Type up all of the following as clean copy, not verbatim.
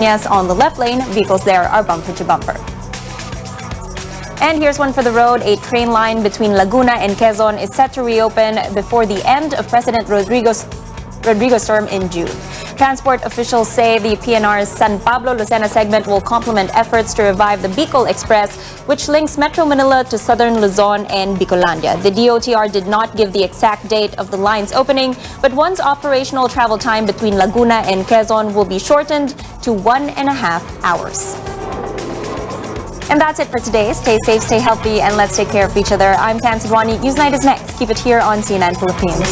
Yes, on the left lane, vehicles there are bumper to bumper. And here's one for the road. A train line between Laguna and Quezon is set to reopen before the end of President Rodrigo's term in June. Transport officials say the PNR's San Pablo-Lucena segment will complement efforts to revive the Bicol Express, which links Metro Manila to southern Luzon and Bicolandia. The DOTR did not give the exact date of the line's opening, but once operational, travel time between Laguna and Quezon will be shortened to 1.5 hours. And that's it for today. Stay safe, stay healthy, and let's take care of each other. I'm Tan Sidwani. Newsnight is next. Keep it here on CNN Philippines.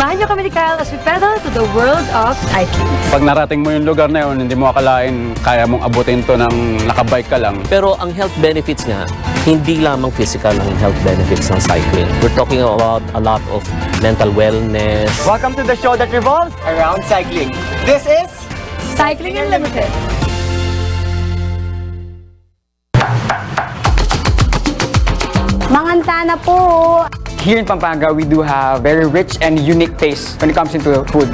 Samahan niyo kami ni Kyle as we pedal to the world of cycling. Pag narating mo yung lugar na yun, hindi mo akalain kaya mong abutin to ng nakabike ka lang. Pero ang health benefits nga, hindi lamang physical ang health benefits ng cycling. We're talking about a lot of mental wellness. Welcome to the show that revolves around cycling. This is Cycling Unlimited. Manganta na po! here in Pampanga, we do have very rich and unique taste when it comes into food.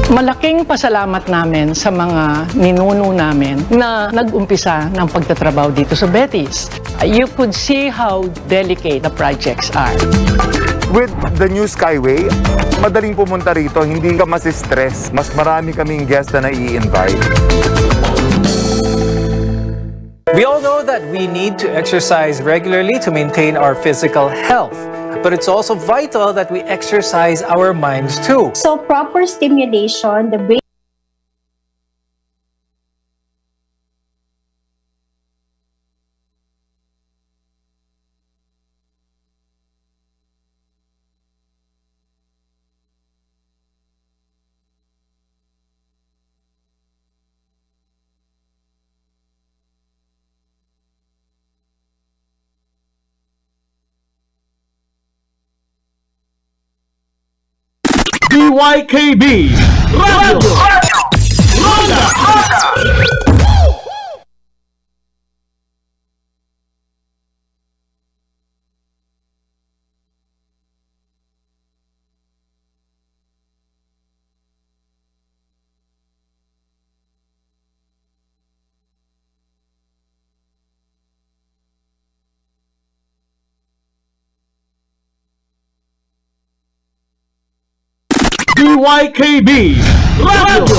Malaking pasalamat namin sa mga ninuno namin na nag-umpisa ng pagtatrabaho dito sa Betis. You could see how delicate the projects are. With the new Skyway, madaling pumunta rito, hindi ka masistress. Mas marami kaming guests na i-invite. We all know that we need to exercise regularly to maintain our physical health, but it's also vital that we exercise our minds too. So proper stimulation, the brain BYKB Radio BYKB Radio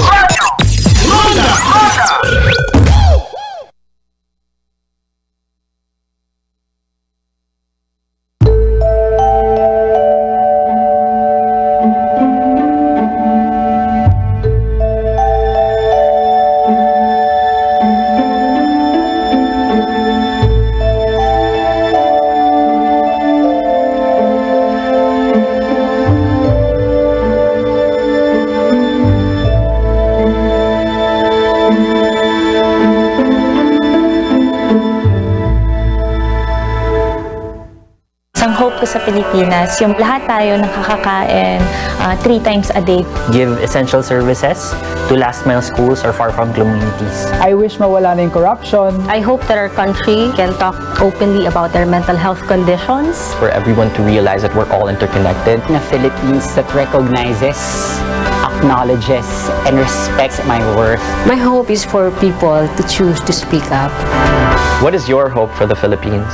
Ang hope ko sa Pilipinas, yung lahat tayo nakakakain 3 times a day. Give essential services to last mile schools or far from communities. I wish mawala na yung corruption. I hope that our country can talk openly about their mental health conditions. For everyone to realize that we're all interconnected. Na Philippines that recognizes, acknowledges, and respects my worth. My hope is for people to choose to speak up. What is your hope for the Philippines?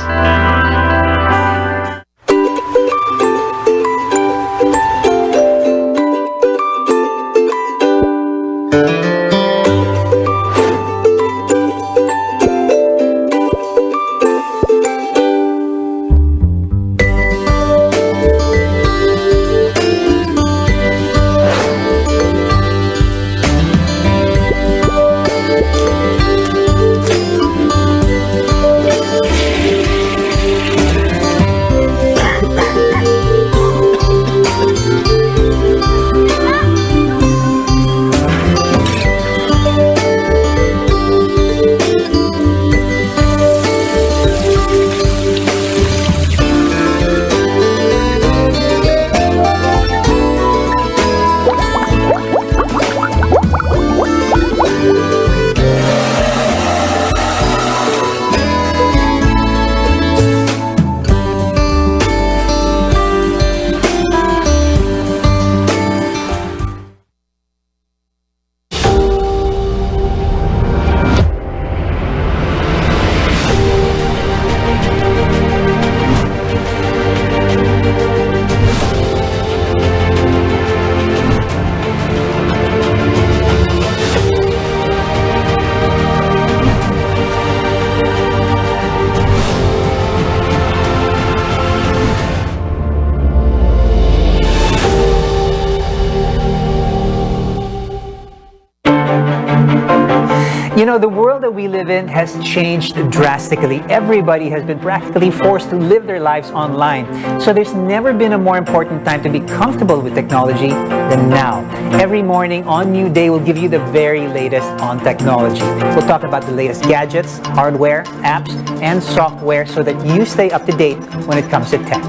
You know, the world that we live in has changed drastically. Everybody has been practically forced to live their lives online. So there's never been a more important time to be comfortable with technology than now. Every morning on New Day, we'll give you the very latest on technology. We'll talk about the latest gadgets, hardware, apps, and software so that you stay up to date when it comes to tech.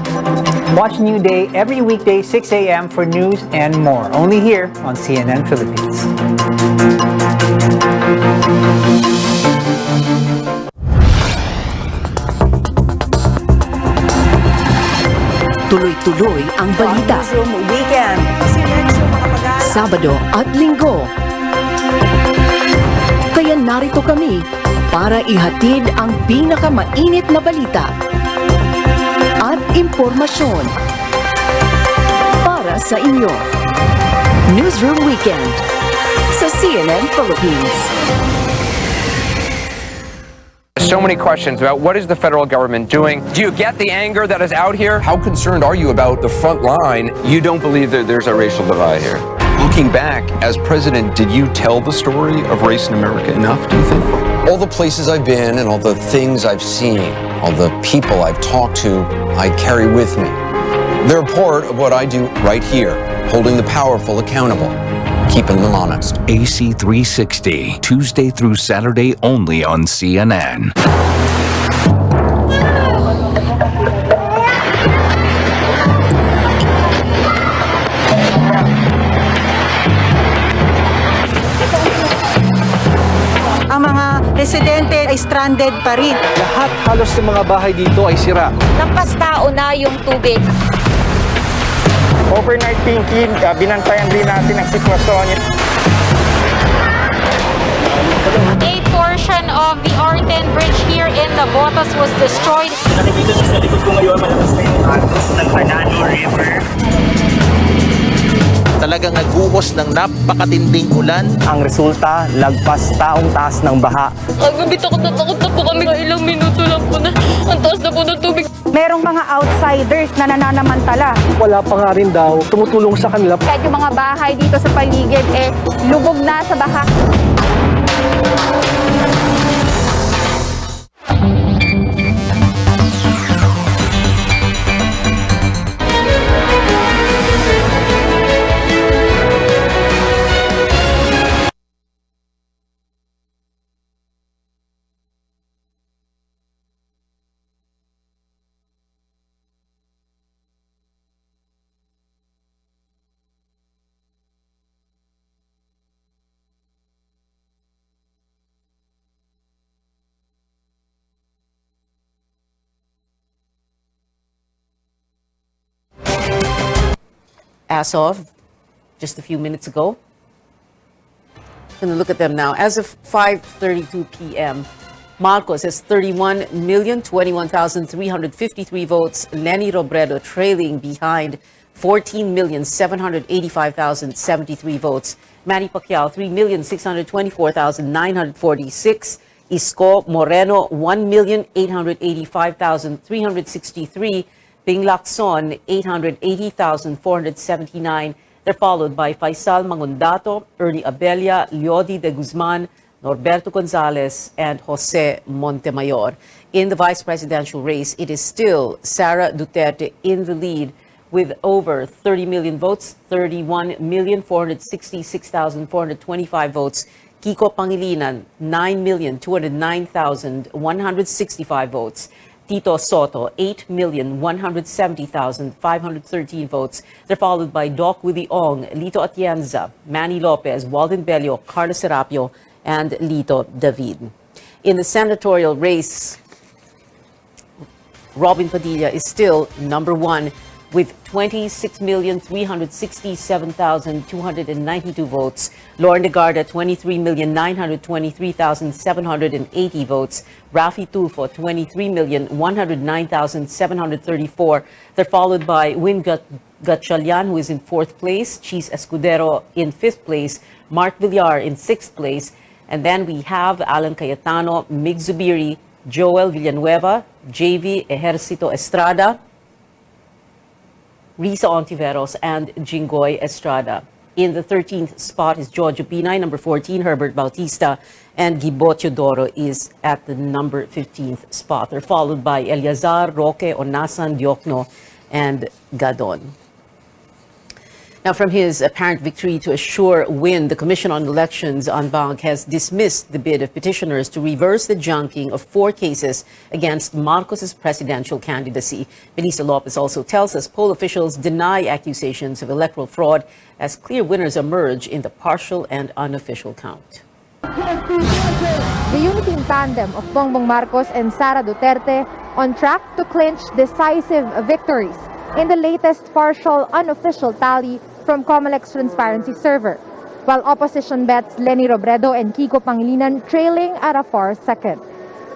Watch New Day every weekday, 6 a.m. for news and more. Only here on CNN Philippines. Tuloy-tuloy ang balita. Newsroom Weekend. Sabado at Linggo. Kaya narito kami para ihatid ang pinakamainit na balita at impormasyon para sa inyo. Newsroom Weekend sa CNN Philippines. So many questions about what is the federal government doing. Do you get the anger that is out here? How concerned are you about the front line? You don't believe that there's a racial divide here? Looking back, as president, did you tell the story of race in America enough, do you think? All the places I've been and all the things I've seen, all the people I've talked to, I carry with me. They're part of what I do right here, holding the powerful accountable, keeping them honest. AC 360, Tuesday through Saturday only on CNN. Ang mga residente ay stranded pa rin. Lahat halos ng mga bahay dito ay sira. Lampas tao na yung tubig. Overnight thinking, binantayan din natin ang sitwasyon. A portion of the R10 bridge here in Navotas was destroyed. Nakikita sa likod ko ngayon, malakas na yung agos ng Panano River. Talagang nagbuhos ng napakatinding ulan. Ang resulta, lagpas taong taas ng baha. Kagabi takot na po kami. Ilang minuto lang po na ang taas na po ng tubig. Merong mga outsiders na nananamantala. Wala pa nga rin daw tumutulong sa kanila. Kahit yung mga bahay dito sa paligid, lubog na sa baha. As of just a few minutes ago. I'm going to look at them now. As of 5:32 p.m., Marcos has 31,021,353 votes. Lenny Robredo trailing behind 14,785,073 votes. Manny Pacquiao, 3,624,946. Isko Moreno, 1,885,363. Ping Lacson, 880,479. They're followed by Faisal Mangundato, Ernie Abella, Leody de Guzman, Norberto Gonzalez, and Jose Montemayor. In the vice presidential race, it is still Sara Duterte in the lead with over 30 million votes, 31,466,425 votes. Kiko Pangilinan, 9,209,165 votes. Tito Soto, 8,170,513 votes. They're followed by Doc Willie Ong, Lito Atienza, Manny Lopez, Walden Bello, Carlos Serapio, and Lito David. In the senatorial race, Robin Padilla is still number one with 26,367,292 votes. Lauren Legarda, 23,923,780 votes. Rafi Tulfo, 23,109,734. They're followed by Win Gatchalian, who is in fourth place. Cheese Escudero in fifth place. Mark Villar in sixth place. And then we have Alan Cayetano, Mig Zubiri, Joel Villanueva, JV Ejercito Estrada, Risa Ontiveros, and Jingoy Estrada. In the 13th spot is Giorgio Pinay, number 14, Herbert Bautista, and Gibo Teodoro is at the number 15th spot. They're followed by Eliazar, Roque, Onasan, Diokno, and Gadon. Now, from his apparent victory to a sure win, the Commission on Elections, ANBAC, has dismissed the bid of petitioners to reverse the junking of 4 cases against Marcos's presidential candidacy. Melissa Lopez also tells us poll officials deny accusations of electoral fraud as clear winners emerge in the partial and unofficial count. The unity tandem of Bongbong Marcos and Sara Duterte on track to clinch decisive victories in the latest partial unofficial tally from Comelec's transparency server, while opposition bets Leni Robredo and Kiko Pangilinan trailing at a far second.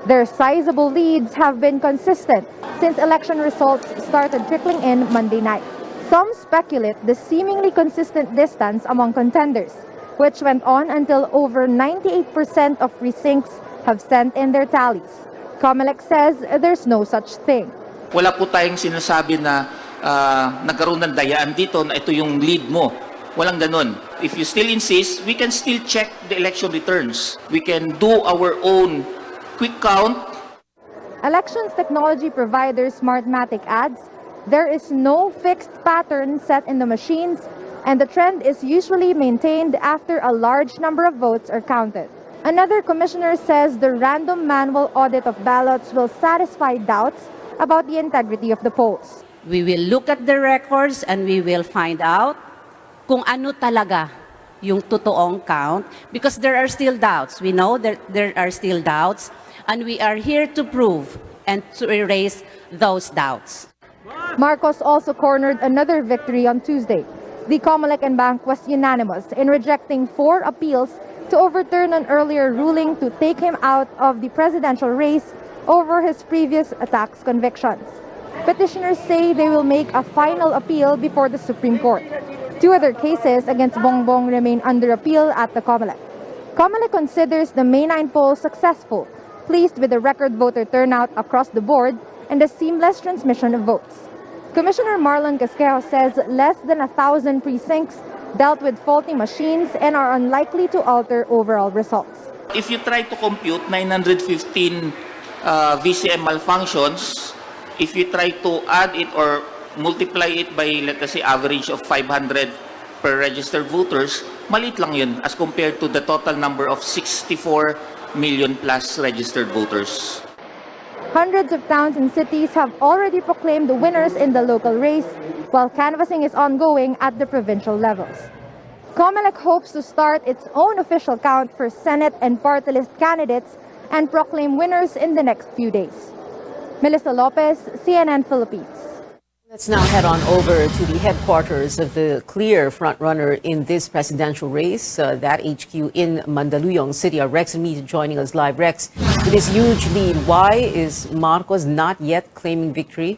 Their sizable leads have been consistent since election results started trickling in Monday night. Some speculate the seemingly consistent distance among contenders, which went on until over 98% of precincts have sent in their tallies. Comelec says there's no such thing. Wala po tayong sinasabi na nagkaroon ng dayaan dito na ito yung lead mo. Walang ganun. If you still insist, we can still check the election returns. We can do our own quick count. Elections technology provider Smartmatic adds, there is no fixed pattern set in the machines, and the trend is usually maintained after a large number of votes are counted. Another commissioner says the random manual audit of ballots will satisfy doubts about the integrity of the polls. We will look at the records and we will find out kung ano talaga yung totoong count because there are still doubts. We know that there are still doubts and we are here to prove and to erase those doubts. Marcos also cornered another victory on Tuesday. The Comelec and Bank was unanimous in rejecting 4 appeals to overturn an earlier ruling to take him out of the presidential race over his previous tax convictions. Petitioners say they will make a final appeal before the Supreme Court. 2 other cases against Bongbong remain under appeal at the Comelec. Comelec considers the May 9 poll successful, pleased with the record voter turnout across the board and the seamless transmission of votes. Commissioner Marlon Casquejo says less than 1,000 precincts dealt with faulty machines and are unlikely to alter overall results. If you try to compute 915 VCM malfunctions, if you try to add it or multiply it by, let us say, average of 500 per registered voters, maliit lang yun as compared to the total number of 64 million plus registered voters. Hundreds of towns and cities have already proclaimed the winners in the local race, while canvassing is ongoing at the provincial levels. Comelec hopes to start its own official count for Senate and party list candidates and proclaim winners in the next few days. Melissa Lopez, CNN Philippines. Let's now head on over to the headquarters of the clear frontrunner in this presidential race, that HQ in Mandaluyong City. Our Rex and Media joining us live. Rex, with this huge lead, why is Marcos not yet claiming victory?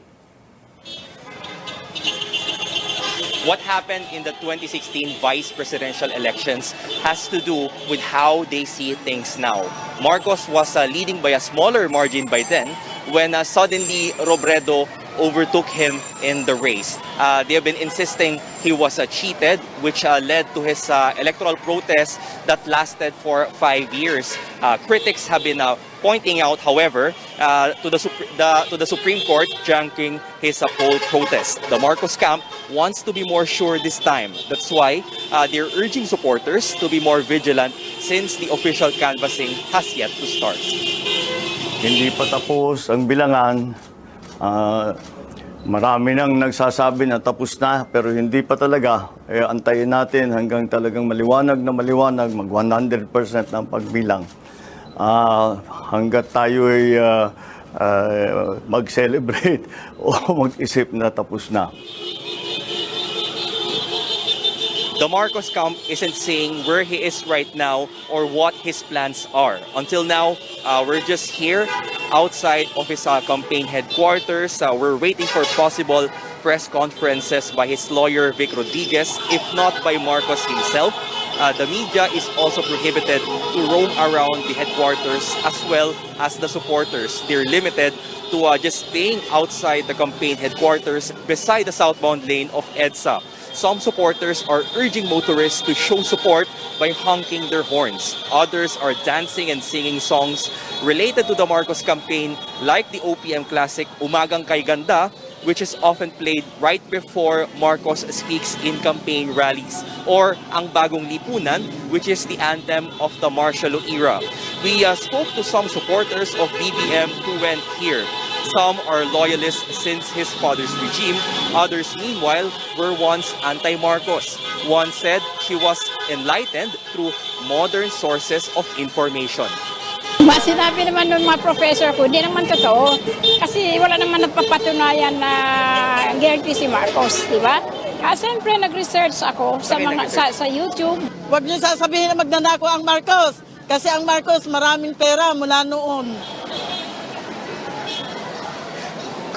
What happened in the 2016 vice presidential elections has to do with how they see things now. Marcos was leading by a smaller margin by then when suddenly Robredo overtook him in the race. They have been insisting he was cheated, which led to his electoral protest that lasted for 5 years. Critics have been pointing out, however, to the Supreme Court junking his poll protest. The Marcos camp wants to be more sure this time. That's why they're urging supporters to be more vigilant since the official canvassing has yet to start. Hindi pa tapos ang bilangan. Marami nang nagsasabi na tapos na pero hindi pa talaga. Antayin natin hanggang talagang maliwanag na maliwanag, mag 100% ng pagbilang. Hanggat tayo ay mag-celebrate o mag-isip na tapos na. The Marcos camp isn't saying where he is right now or what his plans are. Until now, we're just here outside of his campaign headquarters. We're waiting for possible press conferences by his lawyer, Vic Rodriguez, if not by Marcos himself. The media is also prohibited to roam around the headquarters as well as the supporters. They're limited to just staying outside the campaign headquarters beside the southbound lane of EDSA. Some supporters are urging motorists to show support by honking their horns. Others are dancing and singing songs related to the Marcos campaign, like the OPM classic Umagang Kay Ganda, which is often played right before Marcos speaks in campaign rallies, or Ang Bagong Lipunan, which is the anthem of the martial law era. We spoke to some supporters of BBM who went here. Some are loyalists since his father's regime. Others, meanwhile, were once anti-Marcos. One said she was enlightened through modern sources of information. Sinabi naman ng mga professor ko, hindi naman totoo. Kasi wala naman nagpapatunayan na guilty si Marcos, di ba? Siyempre, nag-research ako sa YouTube. Huwag niyo sasabihin na magnanako ang Marcos. Kasi ang Marcos maraming pera mula noon.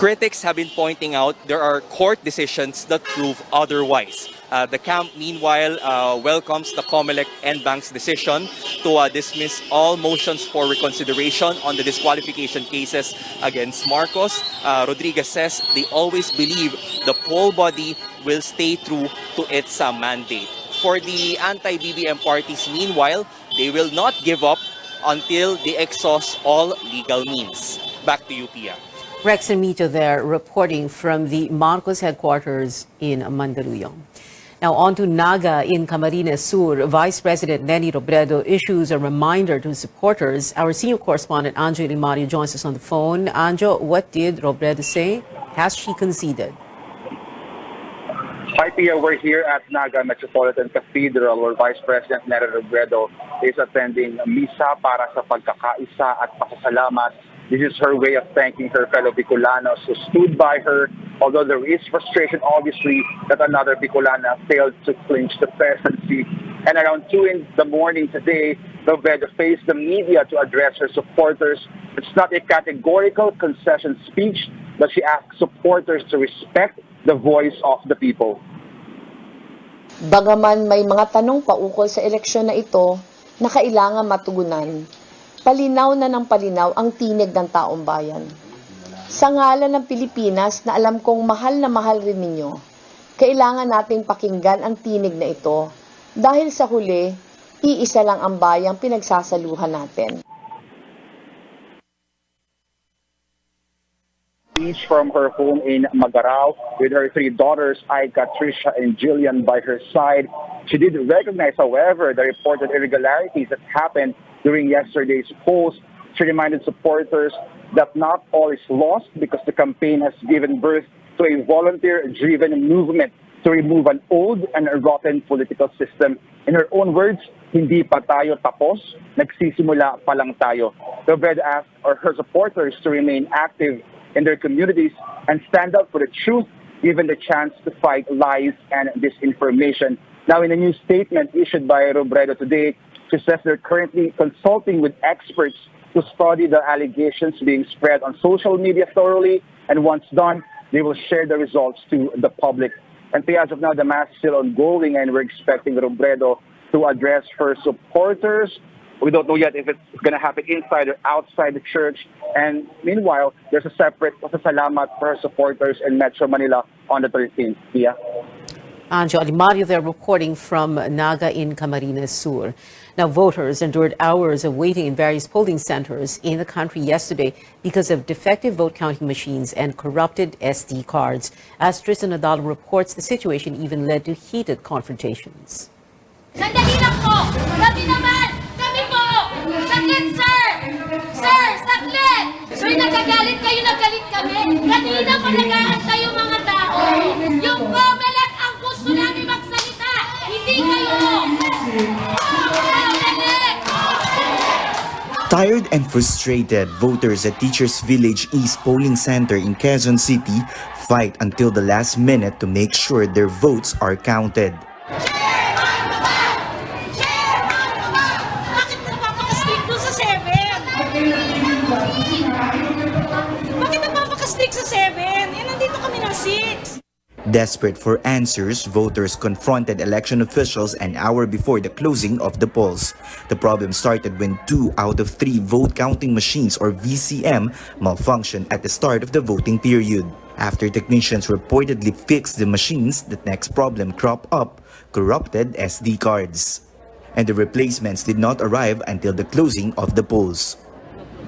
Critics have been pointing out there are court decisions that prove otherwise. The camp, meanwhile, welcomes the COMELEC and Bank's decision to dismiss all motions for reconsideration on the disqualification cases against Marcos. Rodriguez says they always believe the poll body will stay true to its mandate. For the anti-BBM parties, meanwhile, they will not give up until they exhaust all legal means. Back to you, Pia. Rex and Mito there reporting from the Marcos headquarters in Mandaluyong. Now on to Naga in Camarines Sur. Vice President Leni Robredo issues a reminder to supporters. Our senior correspondent Anjo Ilimario joins us on the phone. Anjo, what did Robredo say? Has she conceded? Hi, Pia. We're here at Naga Metropolitan Cathedral where Vice President Leni Robredo is attending misa para sa pagkakaisa at pasasalamat. This is her way of thanking her fellow Bicolanos who stood by her, although there is frustration, obviously, that another Bicolana failed to clinch the presidency. And around 2 in the morning today, Robredo faced the media to address her supporters. It's not a categorical concession speech, but she asked supporters to respect the voice of the people. Bagaman may mga tanong pa ukol sa eleksyon na ito na kailangan matugunan, palinaw na ng palinaw ang tinig ng taong bayan. Sa ngalan ng Pilipinas na alam kong mahal na mahal rin ninyo, kailangan nating pakinggan ang tinig na ito dahil sa huli, iisa lang ang bayang pinagsasaluhan natin. Speech from her home in Magarao with her 3 daughters, Aika, Trisha, and Jillian by her side. She did recognize, however, the reported irregularities that happened during yesterday's polls. She reminded supporters that not all is lost because the campaign has given birth to a volunteer-driven movement to remove an old and rotten political system. In her own words, hindi pa tayo tapos, nagsisimula pa lang tayo. Robredo asked her supporters to remain active in their communities and stand up for the truth, given the chance to fight lies and disinformation. Now, in a new statement issued by Robredo today, she says they're currently consulting with experts to study the allegations being spread on social media thoroughly, and once done, they will share the results to the public. And as of now, the mass is still ongoing, and we're expecting Robredo to address her supporters. We don't know yet if it's going to happen inside or outside the church. And meanwhile, there's a separate pasasalamat for her supporters in Metro Manila on the 13th. Yeah. Anjo Alimario there reporting from Naga in Camarines Sur. Now, voters endured hours of waiting in various polling centers in the country yesterday because of defective vote counting machines and corrupted SD cards. As Tristan Nadal reports, the situation even led to heated confrontations. Sandali lang po! Kami naman! Kami po! Saglit, sir! Sir, saglit! Sir, nagagalit kayo, nagalit kami. Kanina pa nag-aantay yung mga tao. Yung COMELEC ang gusto namin magsalita. Hindi kayo! Tired and frustrated, voters at Teachers Village East Polling Center in Quezon City fight until the last minute to make sure their votes are counted. Desperate for answers, voters confronted election officials an hour before the closing of the polls. The problem started when 2 out of 3 vote counting machines or VCM malfunctioned at the start of the voting period. After technicians reportedly fixed the machines, the next problem cropped up: corrupted SD cards. And the replacements did not arrive until the closing of the polls.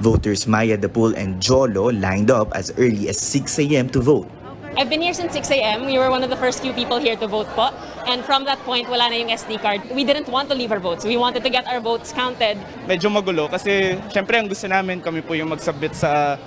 Voters Maya Dapul and Jolo lined up as early as 6 a.m. to vote. I've been here since 6 a.m. We were one of the first few people here to vote po. And from that point, wala na yung SD card. We didn't want to leave our votes. We wanted to get our votes counted. Medyo magulo kasi syempre ang gusto namin, kami po yung mag-submit sa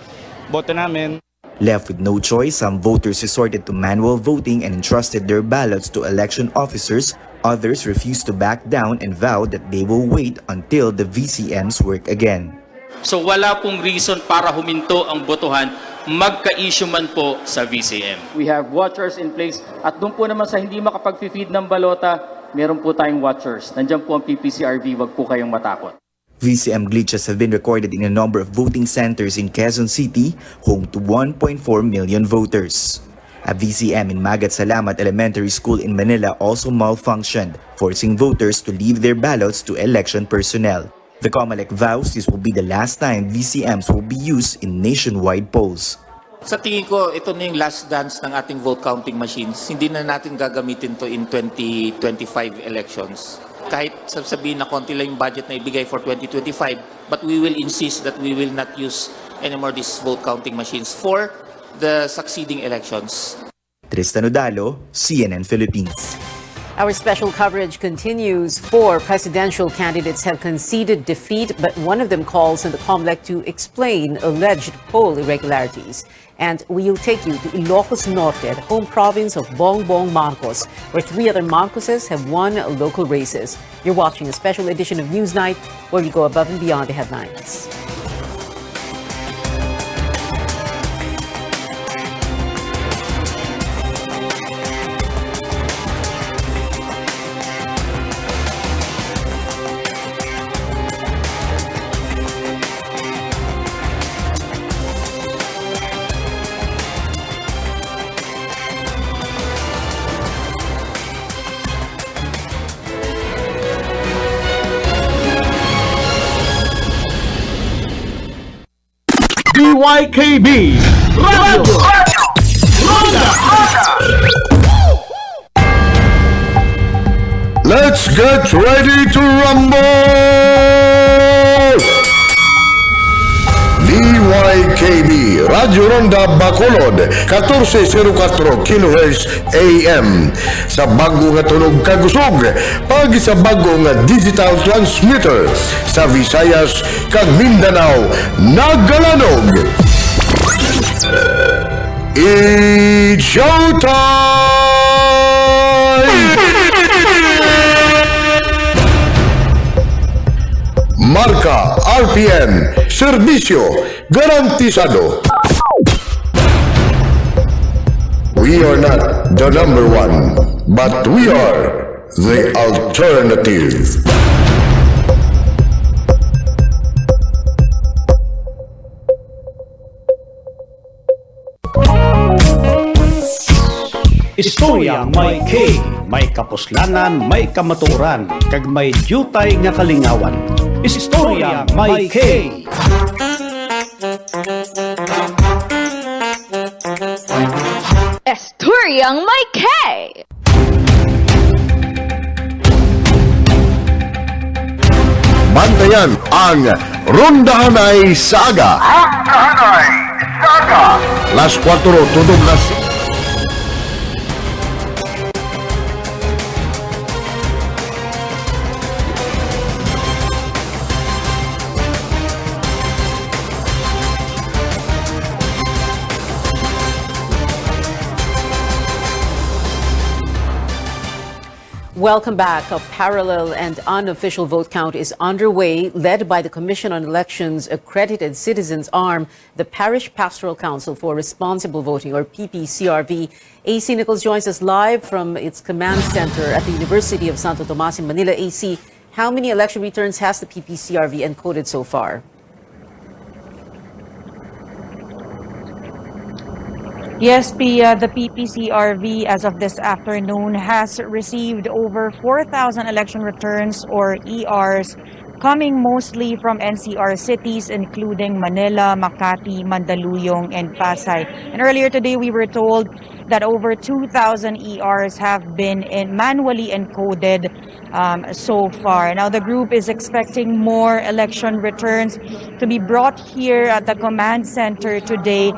boto namin. Left with no choice, some voters resorted to manual voting and entrusted their ballots to election officers. Others refused to back down and vowed that they will wait until the VCMs work again. So wala pong reason para huminto ang botohan, magka-issue man po sa VCM. We have watchers in place at doon po naman sa hindi makapag-feed ng balota, meron po tayong watchers. Nandiyan po ang PPCRV, wag po kayong matakot. VCM glitches have been recorded in a number of voting centers in Quezon City, home to 1.4 million voters. A VCM in Magat Salamat Elementary School in Manila also malfunctioned, forcing voters to leave their ballots to election personnel. The COMELEC vows this will be the last time VCMs will be used in nationwide polls. Sa tingin ko, ito na yung last dance ng ating vote counting machines. Hindi na natin gagamitin to in 2025 elections. Kahit sabihin na konti lang yung budget na ibigay for 2025, but we will insist that we will not use anymore these vote counting machines for the succeeding elections. Tristan Odalo, CNN Philippines. Our special coverage continues. 4 presidential candidates have conceded defeat, but one of them calls on the COMELEC to explain alleged poll irregularities. And we'll take you to Ilocos Norte, the home province of Bongbong Marcos, where 3 other Marcoses have won local races. You're watching a special edition of Newsnight, where we go above and beyond the headlines. YKB Radio Ronda. Let's get ready to rumble! DYKB Radio Ronda Bacolod 1404 kHz AM sa bago nga tunog kagusog pag sa bago nga digital transmitter sa Visayas kag Mindanao nagalanog. It's showtime! Marka, RPM, serbisyo, garantisado. We are not the number one, but we are the alternative. Istorya may K, may kapuslanan, may kamaturan, kag may jutay nga kalingawan. Istorya may K. Istoryang may K. Bantayan ang Rondahanay Saga. Rondahanay Saga. Las 4 tunog na Welcome back. A parallel and unofficial vote count is underway, led by the Commission on Elections Accredited Citizens Arm, the Parish Pastoral Council for Responsible Voting, or PPCRV. AC Nichols joins us live from its command center at the University of Santo Tomas in Manila. AC, how many election returns has the PPCRV encoded so far? Yes, Pia, the PPCRV as of this afternoon has received over 4,000 election returns or ERs coming mostly from NCR cities, including Manila, Makati, Mandaluyong, and Pasay. And earlier today, we were told that over 2,000 ERs have been manually encoded so far. Now, the group is expecting more election returns to be brought here at the command center today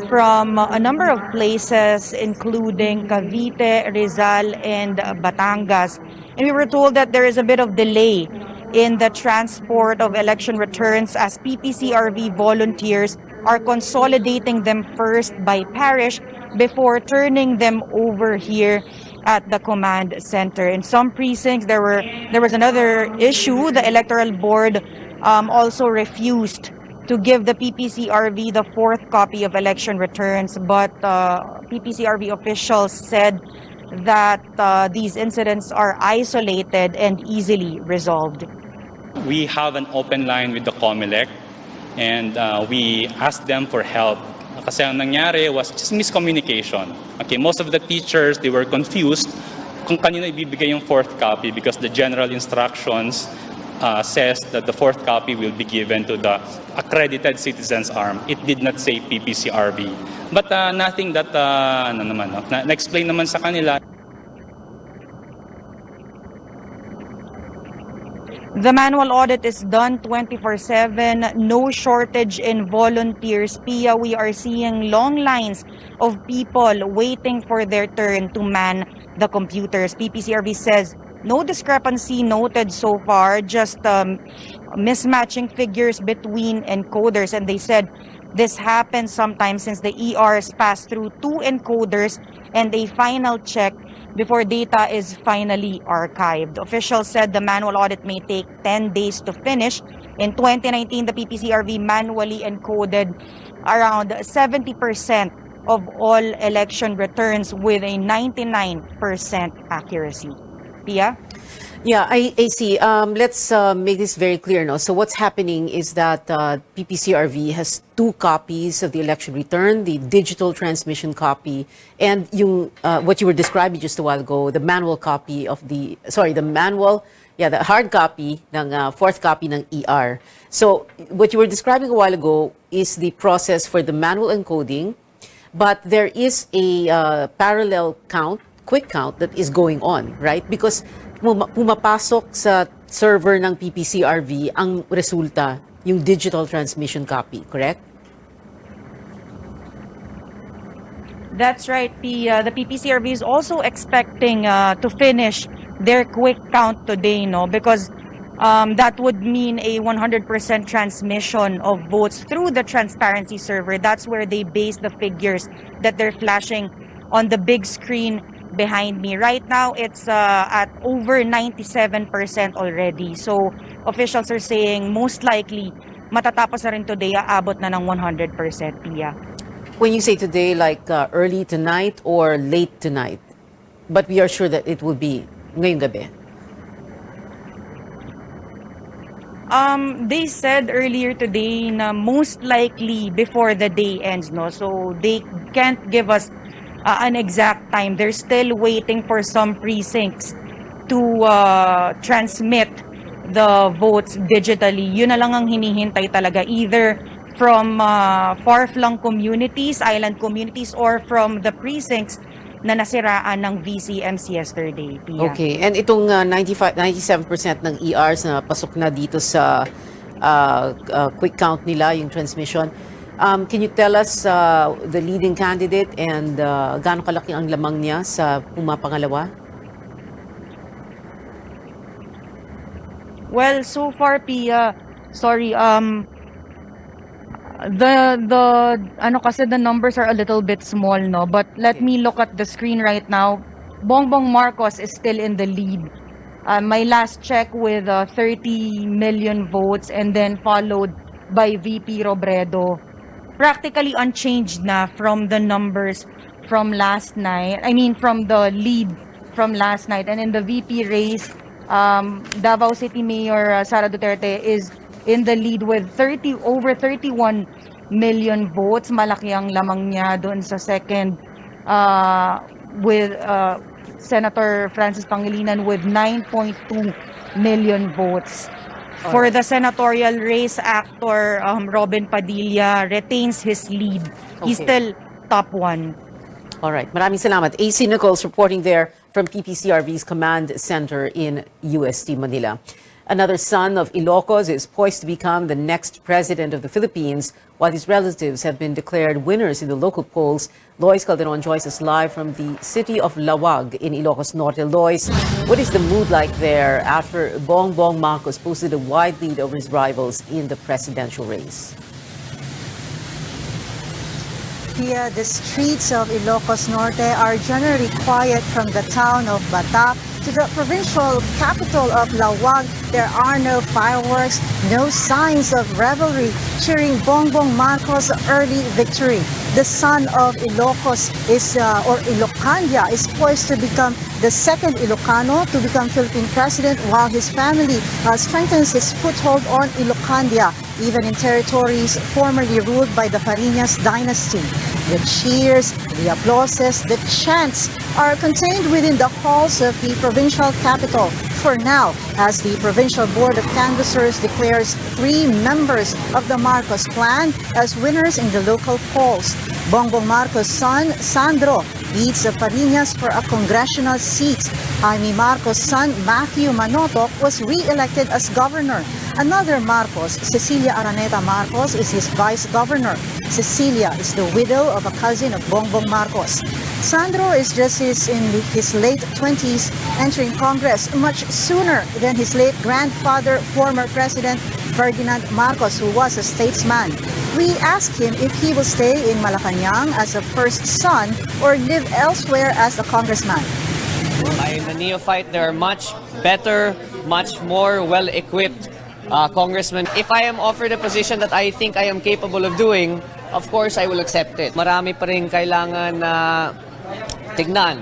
from a number of places, including Cavite, Rizal, and Batangas. And we were told that there is a bit of delay in the transport of election returns as PPCRV volunteers are consolidating them first by parish before turning them over here at the command center. In some precincts, there was another issue. The Electoral Board also refused to give the PPCRV the fourth copy of election returns, but PPCRV officials said that these incidents are isolated and easily resolved. We have an open line with the COMELEC and we asked them for help. Kasi ang nangyari was just miscommunication. Okay, most of the teachers, they were confused kung kanino ibibigay yung fourth copy because the general instructions says that the fourth copy will be given to the accredited citizens arm. It did not say PPCRV. But nothing that, na-explain naman sa kanila. The manual audit is done 24/7, no shortage in volunteers. Pia, we are seeing long lines of people waiting for their turn to man the computers. PPCRV says no discrepancy noted so far, just mismatching figures between encoders. And they said this happens sometimes since the ERs pass through 2 encoders and a final check before data is finally archived. Officials said the manual audit may take 10 days to finish. In 2019, the PPCRV manually encoded around 70% of all election returns with a 99% accuracy. Pia? Yeah, I see. Let's make this very clear now. So what's happening is that PPCRV has 2 copies of the election return, the digital transmission copy, and yung, what you were describing just a while ago, the manual copy of the hard copy ng fourth copy ng ER. So what you were describing a while ago is the process for the manual encoding, but there is a parallel count, quick count that is going on, right? Because pumapasok sa server ng PPCRV ang resulta, yung digital transmission copy, correct? That's right, Pia. The PPCRV is also expecting to finish their quick count today, no? Because that would mean a 100% transmission of votes through the transparency server. That's where they base the figures that they're flashing on the big screen behind me. Right now, it's at over 97% already. So, officials are saying most likely matatapos na rin today, aabot na ng 100%, Pia. When you say today, like early tonight or late tonight, but we are sure that it will be ngayong gabi. They said earlier today na most likely before the day ends, no? So they can't give us an exact time. They're still waiting for some precincts to transmit the votes digitally. Yun na lang ang hinihintay talaga, either from far-flung communities, island communities, or from the precincts na nasiraan ng VCMs yesterday. Pia. Okay, and itong 97% ng ERs na pasok na dito sa quick count nila, yung transmission, can you tell us the leading candidate and gaano kalaki ang lamang niya sa pumapangalawa? Well, so far, Pia, sorry, the numbers are a little bit small, no? But let me look at the screen right now. Bongbong Marcos is still in the lead. My last check with 30 million votes, and then followed by VP Robredo. Practically unchanged na from the numbers from last night. I mean, from the lead from last night. And in the VP race, Davao City Mayor Sara Duterte is in the lead with over 31 million votes. Malaki ang lamang niya doon sa second with Senator Francis Pangilinan with 9.2 million votes. For the senatorial race, actor Robin Padilla retains his lead. He's Okay. still top 1. All right. Maraming salamat. AC Nichols reporting there from PPCRV's command center in UST Manila. Another son of Ilocos is poised to become the next president of the Philippines, while his relatives have been declared winners in the local polls. Lois Calderon joins us live from the city of Lawag in Ilocos Norte. Lois, what is the mood like there after Bongbong Marcos posted a wide lead over his rivals in the presidential race? Here, the streets of Ilocos Norte are generally quiet from the town of Bata to the provincial capital of Lawag. There are no fireworks, no signs of revelry cheering Bongbong Marcos' early victory. The son of Ilocos or Ilocandia is poised to become the second Ilocano to become Philippine president, while his family strengthens his foothold on Ilocandia, even in territories formerly ruled by the Fariñas dynasty. The cheers, the applauses, the chants are contained within the halls of the provincial capital for now, as the Provincial Board of Canvassers declares 3 members of the Marcos clan as winners in the local polls. Bongbong Marcos' son, Sandro, leads the Fariñas for a congressional seat. Jaime Marcos' son, Matthew Manotoc, was re-elected as governor. Another Marcos, Cecilia Araneta Marcos, is his vice governor. Cecilia is the widow of a cousin of Bongbong Marcos. Sandro is just in his late 20s, entering Congress much sooner than his late grandfather, former President Ferdinand Marcos, who was a statesman. We asked him if he will stay in Malacanang as a first son or live elsewhere as a congressman. I'm a neophyte. There are much better, much more well-equipped congressmen. If I am offered a position that I think I am capable of doing, of course I will accept it. Marami pa rin kailangan na tignan,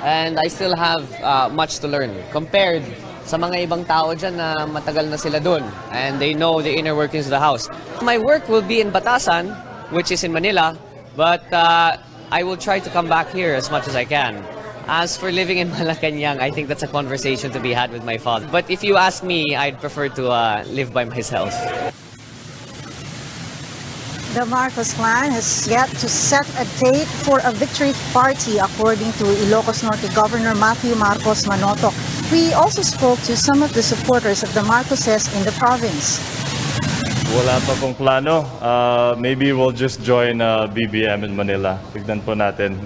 and I still have much to learn compared sa mga ibang tao dyan na matagal na sila dun, and they know the inner workings of the house. My work will be in Batasan, which is in Manila, but I will try to come back here as much as I can. As for living in Malacanang, I think that's a conversation to be had with my father. But if you ask me, I'd prefer to live by myself. The Marcos clan has yet to set a date for a victory party, according to Ilocos Norte Governor Matthew Marcos Manotoc. We also spoke to some of the supporters of the Marcoses in the province. Wala pa pong plano. Maybe we'll just join BBM in Manila. Tignan po natin.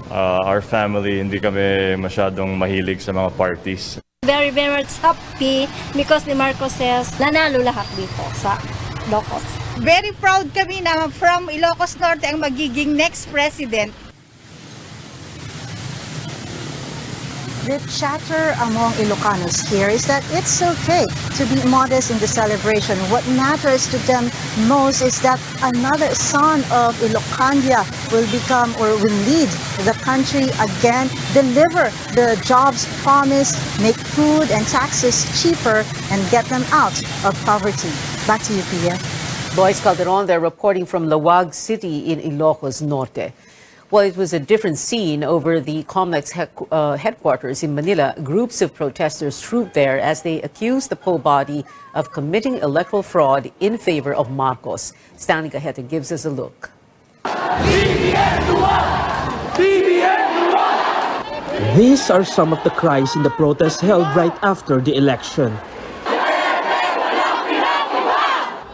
Our family, hindi kami masyadong mahilig sa mga parties. Very, very happy because the Marcoses nanalo lahat dito sa Ilocos. Very proud kami na from Ilocos Norte ang magiging next president. The chatter among Ilocanos here is that it's okay to be modest in the celebration. What matters to them most is that another son of Ilocandia will become or will lead the country again, deliver the jobs promised, make food and taxes cheaper, and get them out of poverty. Back to you, Pia. Lois Calderon, they're reporting from Lawag City in Ilocos Norte. Well, it was a different scene over the COMELEC's headquarters in Manila. Groups of protesters trooped there as they accused the poll body of committing electoral fraud in favor of Marcos. Stanley Cajeta gives us a look. These are some of the cries in the protests held right after the election.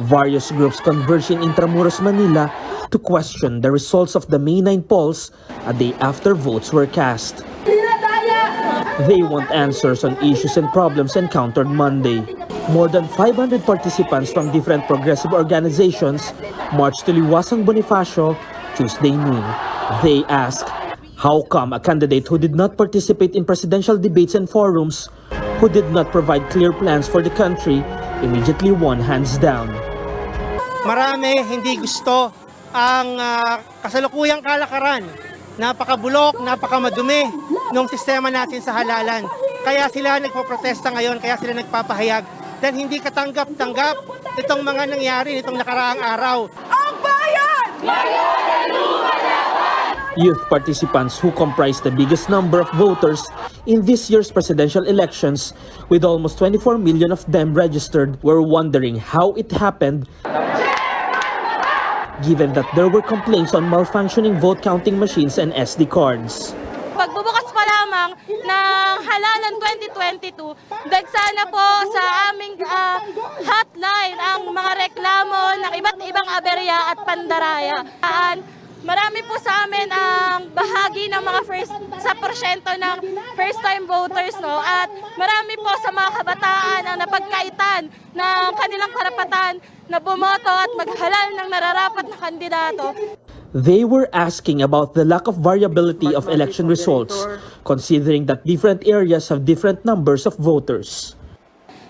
Various groups converged in Intramuros, Manila to question the results of the May 9 polls a day after votes were cast. They want answers on issues and problems encountered Monday. More than 500 participants from different progressive organizations marched to Liwasang Bonifacio Tuesday noon. They ask, how come a candidate who did not participate in presidential debates and forums, who did not provide clear plans for the country, immediately won hands down? Marami hindi gusto ang kasalukuyang kalakaran. Napakabulok, napakamadumi ng sistema natin sa halalan. Kaya sila nagpo-protesta ngayon, kaya sila nagpapahayag dahil hindi katanggap-tanggap itong mga nangyari nitong nakaraang araw. Ang bayan! Ngayon ay lumalaban! Youth participants who comprise the biggest number of voters in this year's presidential elections, with almost 24 million of them registered, were wondering how it happened, given that there were complaints on malfunctioning vote counting machines and SD cards. Pagbubukas pa lamang ng halalan 2022, dagsana po sa aming hotline ang mga reklamo ng iba't ibang aberya at pandaraya. Marami po sa amin ang bahagi ng mga sa porsyento ng first-time voters, no? At marami po sa mga kabataan ang napagkaitan ng kanilang karapatan na bumoto at maghalal ng nararapat na kandidato. They were asking about the lack of variability of election results, considering that different areas have different numbers of voters.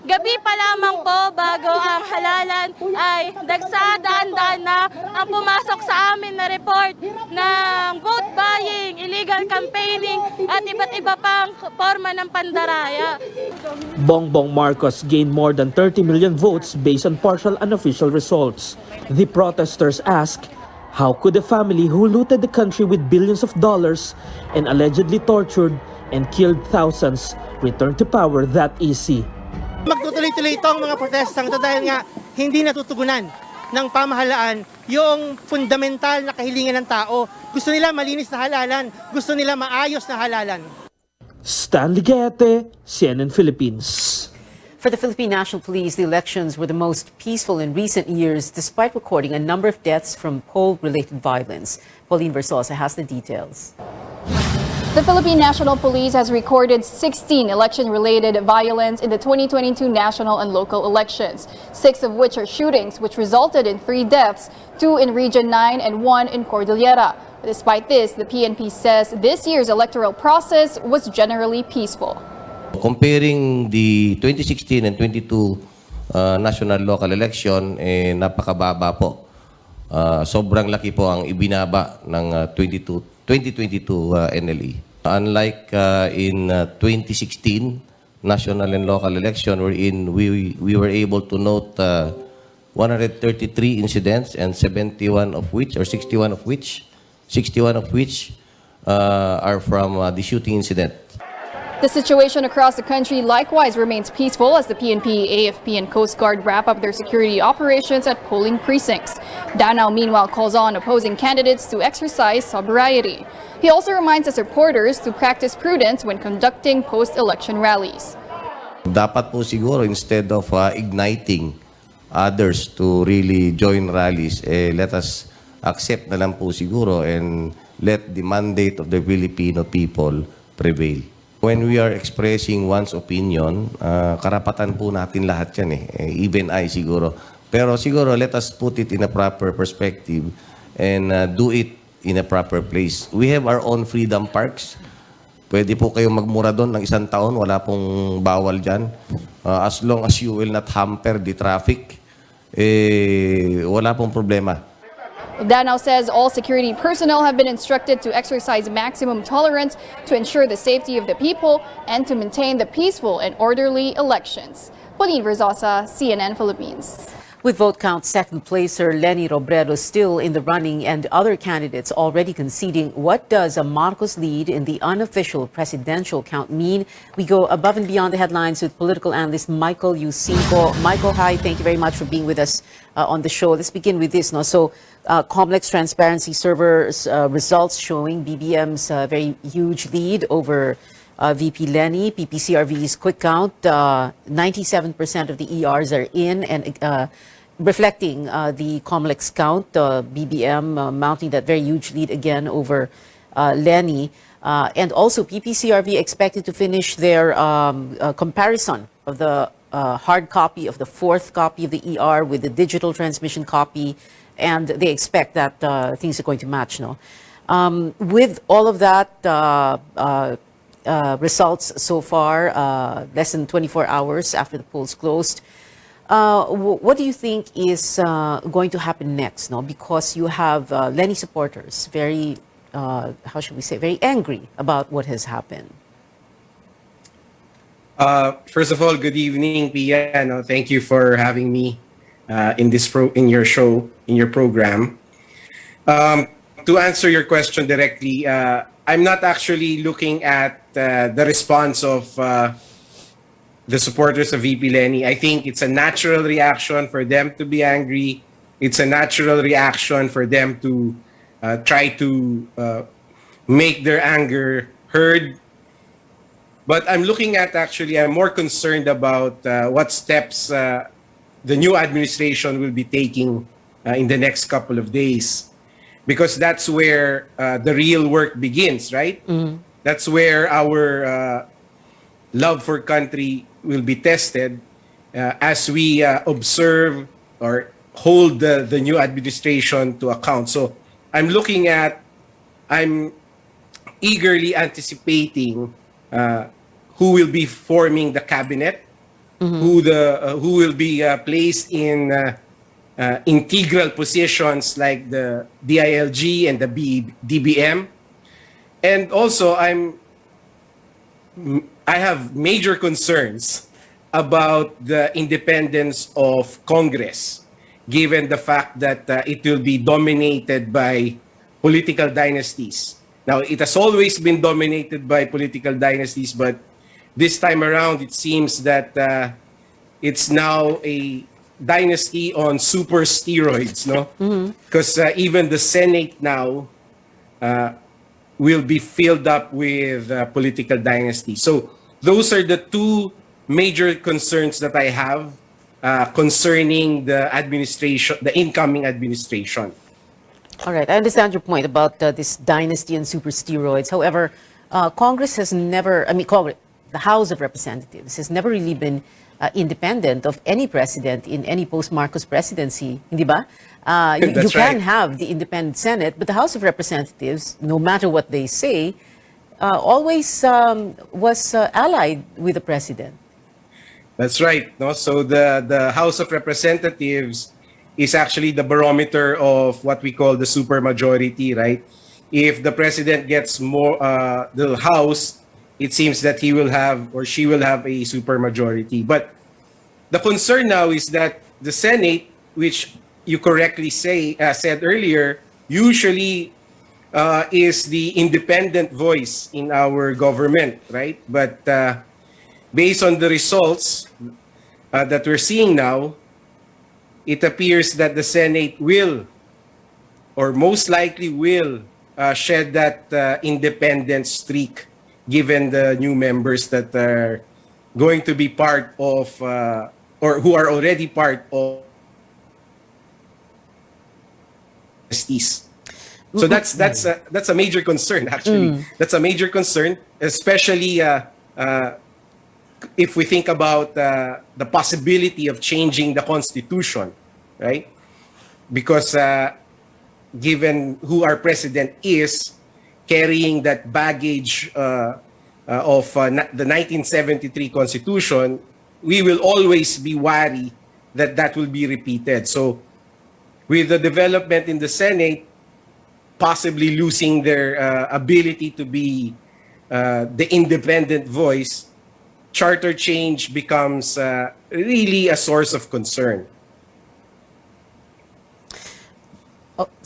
Gabi pa lamang po bago ang halalan ay daan-daan na ang pumasok sa amin na report ng vote buying, illegal campaigning at iba't iba pang forma ng pandaraya. Bongbong Marcos gained more than 30 million votes based on partial unofficial results. The protesters asked, how could a family who looted the country with billions of dollars and allegedly tortured and killed thousands return to power that easy? Magtutuloy-tuloy itong mga protestang ito dahil nga hindi natutugunan ng pamahalaan yung fundamental na kahilingan ng tao. Gusto nila malinis na halalan, gusto nila maayos na halalan. Stanley Guete, CNN Philippines. For the Philippine National Police, the elections were the most peaceful in recent years, despite recording a number of deaths from poll-related violence. Pauline Versosa has the details. The Philippine National Police has recorded 16 election-related violence in the 2022 national and local elections, 6 of which are shootings, which resulted in 3 deaths, 2 in Region 9 and 1 in Cordillera. Despite this, the PNP says this year's electoral process was generally peaceful. Comparing the 2016 and 22 national local election, napakababa po. Sobrang laki po ang ibinaba ng 2022 NLE. Unlike in 2016 national and local election, wherein we were able to note 133 incidents and 61 of which are from the shooting incident. The situation across the country likewise remains peaceful as the PNP, AFP, and Coast Guard wrap up their security operations at polling precincts. Danao meanwhile calls on opposing candidates to exercise sobriety. He also reminds his supporters to practice prudence when conducting post-election rallies. Dapat po siguro instead of igniting others to really join rallies, let us accept na lang po siguro and let the mandate of the Filipino people prevail. When we are expressing one's opinion, karapatan po natin lahat yan even I siguro. Pero siguro let us put it in a proper perspective and do it in a proper place. We have our own freedom parks. Pwede po kayong magmura doon ng 1 taon, wala pong bawal dyan. As long as you will not hamper the traffic, wala pong problema. Danao says all security personnel have been instructed to exercise maximum tolerance to ensure the safety of the people and to maintain the peaceful and orderly elections. Pauline Versosa, CNN Philippines. With vote count second placer Leni Robredo still in the running and other candidates already conceding, what does a Marcos lead in the unofficial presidential count mean? We go above and beyond the headlines with political analyst Michael Yusinko. Michael, hi, thank you very much for being with us on the show. Let's begin with this. So, Complex Transparency Server's results showing BBM's very huge lead over VP Leni. PPCRV's quick count, 97% of the ERs are in, and reflecting the Complex count, BBM mounting that very huge lead again over Leni. And also PPCRV expected to finish their comparison of the hard copy of the 4th copy of the ER with the digital transmission copy, and they expect that things are going to match. No, with all of that. Results so far, less than 24 hours after the polls closed. What do you think is going to happen next? No, because you have Leni supporters very, how should we say, very angry about what has happened. First of all, good evening, Pia. No, thank you for having me in your program. To to answer your question directly, I'm not actually looking at the response of the supporters of VP Lenny. I think it's a natural reaction for them to be angry. It's a natural reaction for them to try to make their anger heard. But I'm looking at I'm more concerned about what steps the new administration will be taking in the next couple of days. Because that's where the real work begins, right? That's where our love for country will be tested as we observe or hold the new administration to account. So I'm eagerly anticipating who will be forming the cabinet, who will be placed in integral positions like the DILG and the DBM. And also, I have major concerns about the independence of Congress, given the fact that it will be dominated by political dynasties. Now, it has always been dominated by political dynasties, but this time around, it seems that it's now a dynasty on super steroids, no? Because even the Senate now will be filled up with political dynasty. So those are the two major concerns that I have concerning the administration, the incoming administration. All right, I understand your point about this dynasty and super steroids. However, Congress has never, Congress, the House of Representatives has never really been independent of any president in any post-Marcos presidency, hindi ba? You can have the independent Senate, but the House of Representatives, no matter what they say, always was allied with the president. That's right. No? So the House of Representatives is actually the barometer of what we call the supermajority, right? If the president gets more, the House, it seems that he will have or she will have a supermajority. But the concern now is that the Senate, which you correctly said earlier, usually is the independent voice in our government, right? But based on the results that we're seeing now, it appears that the Senate will, or most likely will, shed that independent streak, given the new members that are going to be part of, or who are already part of STs. So that's a major concern, actually. That's a major concern, especially if we think about the possibility of changing the Constitution, right? Because given who our president is, carrying that baggage of the 1973 Constitution, we will always be wary that that will be repeated. So with the development in the Senate, possibly losing their ability to be the independent voice, charter change becomes really a source of concern.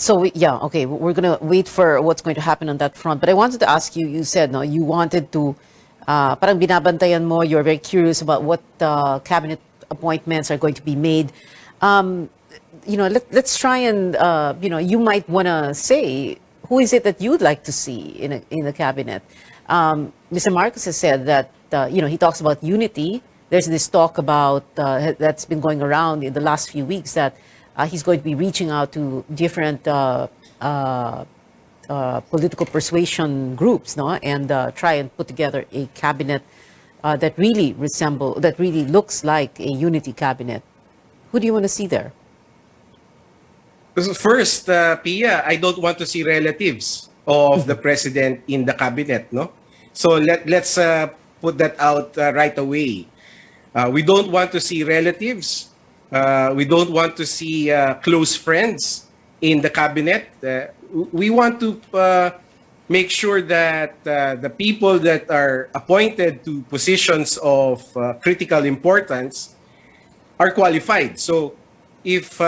We're going to wait for what's going to happen on that front. But I wanted to ask you, you said no, you wanted to, parang binabantayan mo, you're very curious about what cabinet appointments are going to be made. Let's try and, you might want to say, who is it that you'd like to see in the cabinet? Mr. Marcos has said that, he talks about unity. There's this talk about, that's been going around in the last few weeks, that he's going to be reaching out to different political persuasion groups, no, and try and put together a cabinet that really looks like a unity cabinet. Who do you want to see there? First, Pia, I don't want to see relatives of the president in the cabinet, no? So let's put that out right away. We don't want to see relatives. We don't want to see close friends in the cabinet. We want to make sure that the people that are appointed to positions of critical importance are qualified. So if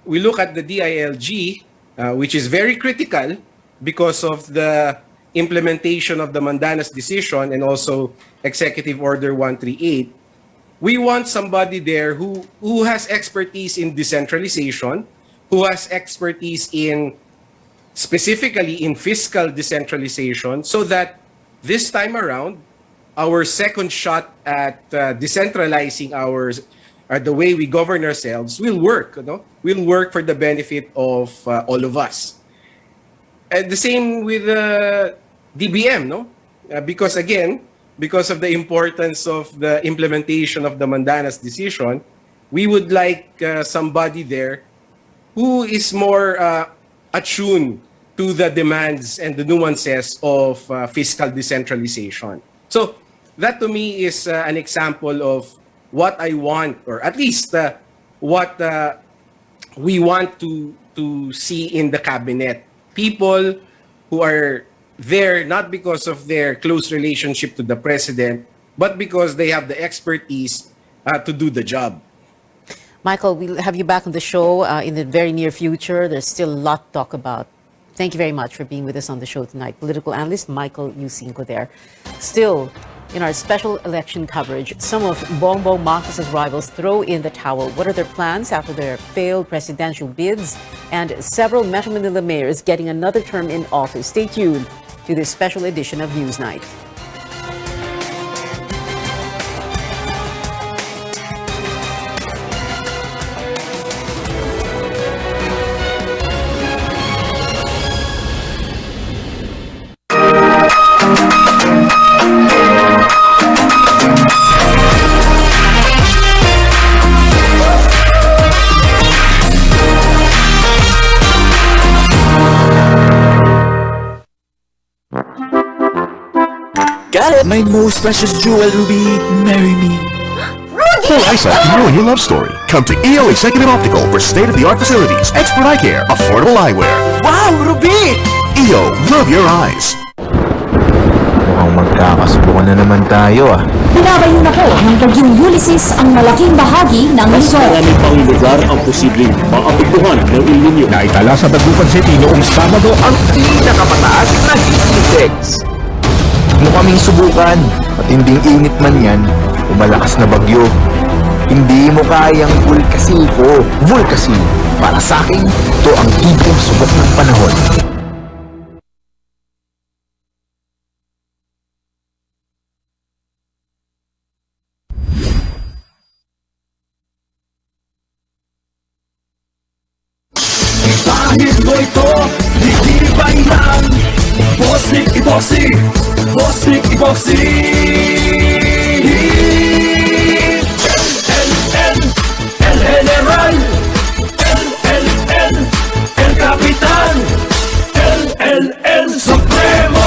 we look at the DILG, which is very critical, because of the implementation of the Mandanas decision and also Executive Order 138, we want somebody there who has expertise in decentralization, who has expertise in specifically in fiscal decentralization, so that this time around, our second shot at decentralizing the way we govern ourselves will work. Will work for the benefit of all of us. And the same with DBM, because again, because of the importance of the implementation of the Mandanas decision, we would like somebody there who is more attuned to the demands and the nuances of fiscal decentralization. So that to me is an example of what I want, or at least what we want to see in the cabinet. People who are there not because of their close relationship to the president, but because they have the expertise to do the job. Michael, we'll have you back on the show in the very near future. There's still a lot to talk about. Thank you very much for being with us on the show tonight. Political analyst Michael Yusinko there. Still, in our special election coverage, some of Bongbong Marcos's rivals throw in the towel. What are their plans after their failed presidential bids? And several Metro Manila mayors getting another term in office. Stay tuned to this special edition of Newsnight. Got it! My most precious jewel, Ruby. Marry me. For eyesight can ruin your love story. Come to EO Executive Optical for state-of-the-art facilities, expert eye care, affordable eyewear. Wow, Ruby! EO, love your eyes. Mukhang magkakasubukan na naman tayo ah. Binabayo na po ng Bagyong Ulysses ang malaking bahagi ng Mas Luzon. marami pang lugar ang posibleng maapektuhan ng El Nino. Naitala sa Dagupan City noong Sabado ang Pinakamataas na heat index. Mo kaming subukan, matinding init man yan, o malakas na bagyo. Hindi mo kayang Vulcasil ko. Vulcasil, para sa akin, ito ang tipong subok ng panahon. Kahit mo ito, ditibay lang. Bossnik Epoxy! Bossnik Epoxy! El General! El Capitan! El Supremo!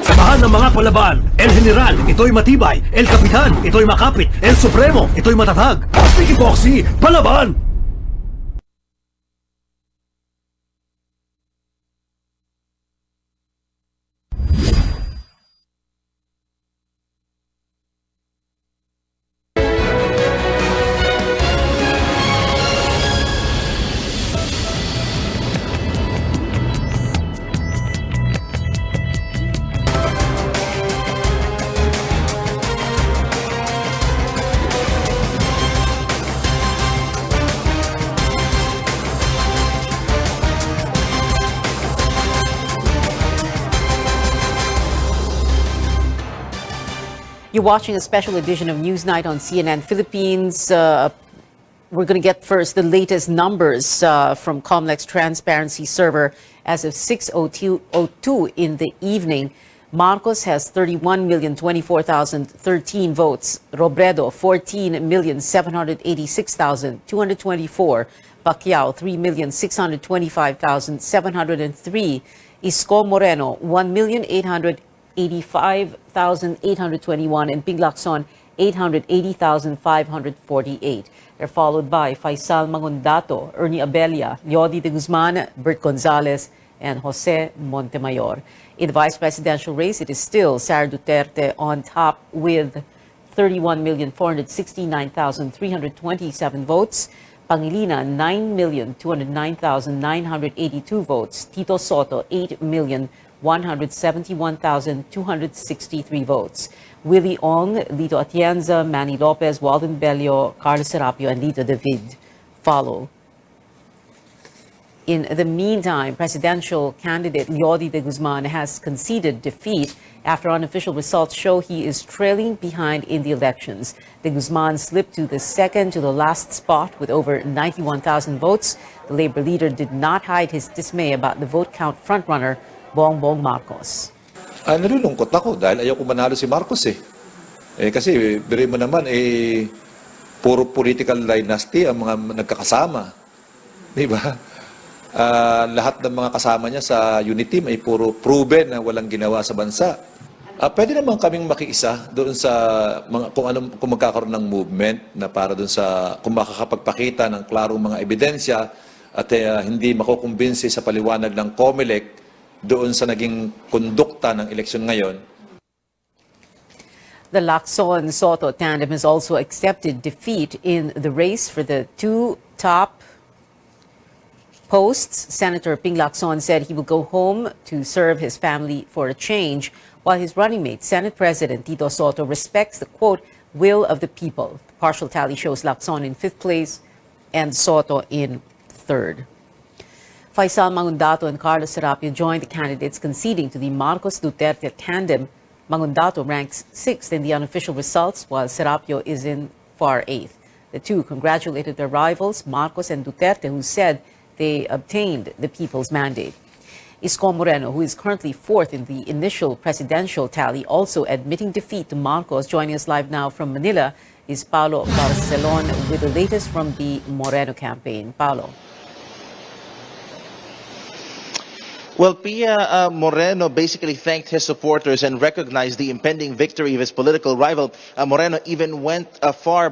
Samahan ng mga palaban. El General, ito'y matibay. El Capitan, ito'y makapit. El Supremo, ito'y matatag. Bossnik Epoxy, palaban! You're watching a special edition of Newsnight on CNN Philippines. We're going to get first the latest numbers from Comlex Transparency Server as of 6:02 in the evening. Marcos has 31,024,013 votes. Robredo, 14,786,224. Pacquiao, 3,625,703. Isko Moreno, 1,885,821, and Ping Lacson, 880,548. They're followed by Faisal Mangundato, Ernie Abella, Leody de Guzman, Bert Gonzales, and Jose Montemayor. In the vice presidential race, it is still Sara Duterte on top with 31,469,327 votes. Pangilinan, 9,209,982 votes. Tito Soto, 8,171,263 votes. Willie Ong, Lito Atienza, Manny Lopez, Walden Bello, Carlos Serapio, and Lito David follow. In the meantime, presidential candidate Leody de Guzman has conceded defeat after unofficial results show he is trailing behind in the elections. De Guzman slipped to the second to the last spot with over 91,000 votes. The Labor leader did not hide his dismay about the vote count frontrunner Bongbong Marcos. Nalulungkot ako dahil ayaw ko manalo si Marcos eh. Kasi biro mo naman, puro political dynasty ang mga nagkakasama. Di ba? Lahat ng mga kasama niya sa unity ay puro proven na walang ginawa sa bansa. Pwede naman kaming makiisa doon sa mga, kung magkakaroon ng movement na para doon sa kung makakapagpakita ng klarong mga ebidensya at hindi makukumbinsi sa paliwanag ng COMELEC doon sa naging kondukta ng eleksyon ngayon. The Lacson-Soto tandem has also accepted defeat in the race for the two top posts. Senator Ping Lacson said he will go home to serve his family for a change, while his running mate, Senate President Tito Soto, respects the, quote, will of the people. The partial tally shows Lacson in 5th place and Soto in 3rd. Faisal Mangundato and Carlos Serapio joined the candidates conceding to the Marcos-Duterte tandem. Mangundato ranks 6th in the unofficial results, while Serapio is in far 8th. The two congratulated their rivals, Marcos and Duterte, who said they obtained the people's mandate. Isko Moreno, who is currently 4th in the initial presidential tally, also admitting defeat to Marcos. Joining us live now from Manila is Paulo Barcelon with the latest from the Moreno campaign. Paulo. Well, Pia Moreno basically thanked his supporters and recognized the impending victory of his political rival. Moreno even went far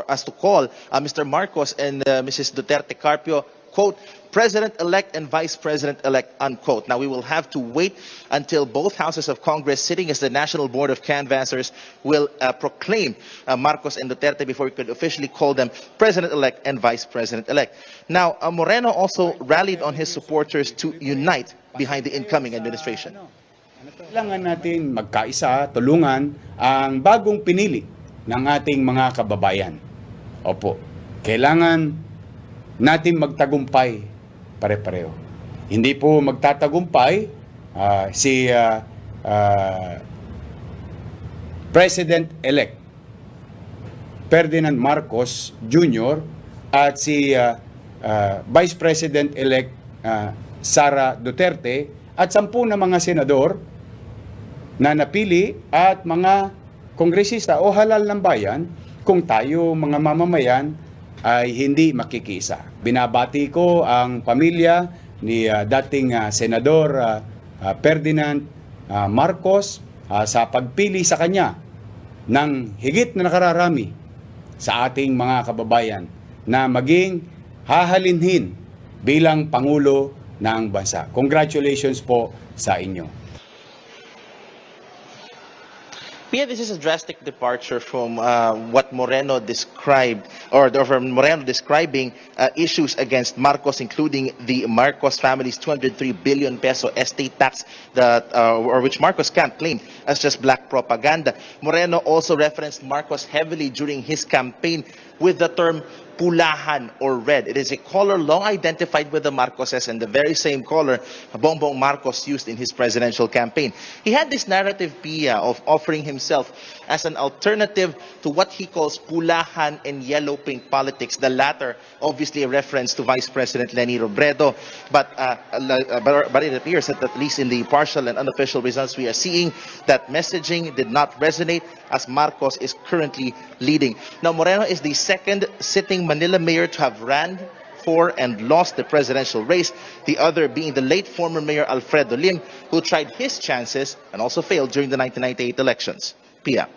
as to call Mr. Marcos and Mrs. Duterte Carpio, quote, President-elect and Vice President-elect, unquote. Now, we will have to wait until both houses of Congress, sitting as the National Board of Canvassers, will proclaim Marcos and Duterte before we could officially call them President-elect and Vice President-elect. Now, Moreno also rallied on his supporters to unite behind the incoming administration. Kailangan natin magkaisa, tulungan ang bagong pinili ng ating mga kababayan. Opo, kailangan natin magtagumpay pare-pareho. Hindi po magtatagumpay si President-elect Ferdinand Marcos Jr. at si Vice President-elect Sara Duterte at 10 na mga senador na napili at mga kongresista o halal ng bayan kung tayo mga mamamayan ay hindi makikisa. Binabati ko ang pamilya ni dating Senador Ferdinand Marcos sa pagpili sa kanya ng higit na nakararami sa ating mga kababayan na maging hahalinhin bilang Pangulo ng bansa. Congratulations po sa inyo. Pia, this is a drastic departure from what Moreno described, or from Moreno describing issues against Marcos, including the Marcos family's 203 billion peso estate tax, that or which Marcos can't claim as just black propaganda. Moreno also referenced Marcos heavily during his campaign with the term pulahan or red. It is a color long identified with the Marcoses and the very same color Bongbong Marcos used in his presidential campaign. He had this narrative, Pia, of offering himself as an alternative to what he calls pulahan and yellow-pink politics, the latter obviously a reference to Vice President Leni Robredo. But it appears that at least in the partial and unofficial results we are seeing, that messaging did not resonate as Marcos is currently leading. Now, Moreno is the second sitting Manila mayor to have ran for and lost the presidential race, the other being the late former Mayor Alfredo Lim, who tried his chances and also failed during the 1998 elections. Pia.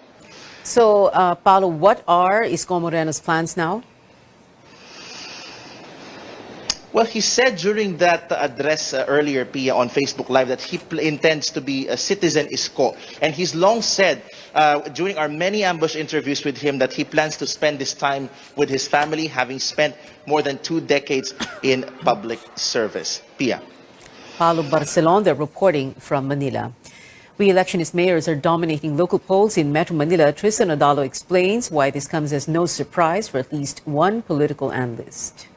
So, Paulo, what are Isko Moreno's plans now? Well, he said during that address earlier, Pia, on Facebook Live, that he intends to be a citizen isko. And he's long said during our many ambush interviews with him that he plans to spend this time with his family, having spent more than 2 decades in public service. Pia. Paulo Barcelon, they're reporting from Manila. Re-electionist mayors are dominating local polls in Metro Manila. Tristan Odalo explains why this comes as no surprise for at least one political analyst.